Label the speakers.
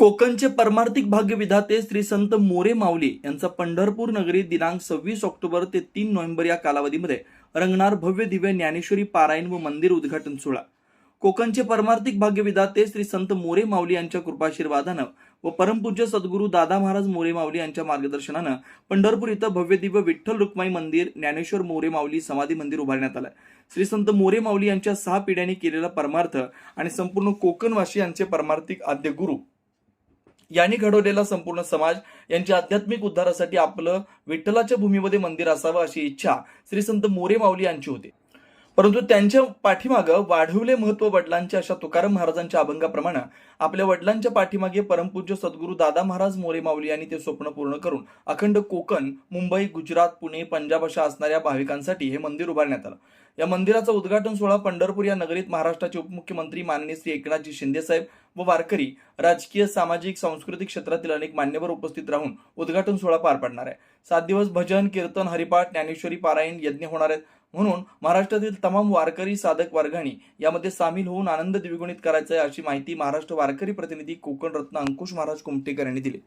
Speaker 1: कोकणचे परमार्थिक भाग्य विधाते श्री संत मोरे माऊली यांचा पंढरपूर नगरी दिनांक 26 ऑक्टोबर ते 3 नोव्हेंबर या कालावधीमध्ये रंगणार भव्य दिव्य ज्ञानेश्वरी पारायण व मंदिर उद्घाटन सोहळा। कोकणचे परमार्थिक भाग्य विधाते श्री संत मोरे माऊली यांच्या कृपाशीर्वादानं व परमपूज्य सद्गुरू दादा महाराज मोरे माऊली यांच्या मार्गदर्शनानं पंढरपूर इथं भव्य दिव्य विठ्ठल रुक्माई मंदिर, ज्ञानेश्वर मोरे माऊली समाधी मंदिर उभारण्यात आलं। श्री संत मोरे माऊली यांच्या 6 पिढ्यांनी केलेला परमार्थ आणि संपूर्ण कोकणवासी यांचे परमार्थिक आद्य गुरु यांनी घडवलेला संपूर्ण समाज यांच्या आध्यात्मिक उद्धारासाठी आपलं विठ्ठलाच्या भूमीमध्ये मंदिर असावं अशी इच्छा श्री संत मोरे माऊली यांची होती। परंतु त्यांच्या पाठीमागं वाढवले महत्व वडिलांच्या अशा तुकाराम महाराजांच्या अभंगाप्रमाणे आपल्या वडिलांच्या पाठीमागे परमपूज्य सद्गुरू दादा महाराज मोरे माऊली यांनी ते स्वप्न पूर्ण करून अखंड कोकण, मुंबई, गुजरात, पुणे, पंजाब अशा असणाऱ्या भाविकांसाठी हे मंदिर उभारण्यात आलं। या मंदिराचा उद्घाटन सोहळा पंढरपूर या नगरीत महाराष्ट्राचे उपमुख्यमंत्री माननीय श्री एकनाथजी शिंदे साहेब व वारकरी, राजकीय, सामाजिक, सांस्कृतिक क्षेत्रातील अनेक मान्यवर उपस्थित राहून उद्घाटन सोहळा पार पडणार आहे। 7 दिवस भजन, कीर्तन, हरिपाठ, ज्ञानेश्वरी पारायण, यज्ञ होणार आहेत। म्हणून महाराष्ट्रातील तमाम वारकरी साधक वर्गांनी यामध्ये सामील होऊन आनंद द्विगुणित करायचा आहे अशी माहिती महाराष्ट्र वारकरी प्रतिनिधी कोकण रत्न अंकुश महाराज कुमटेकर यांनी दिली।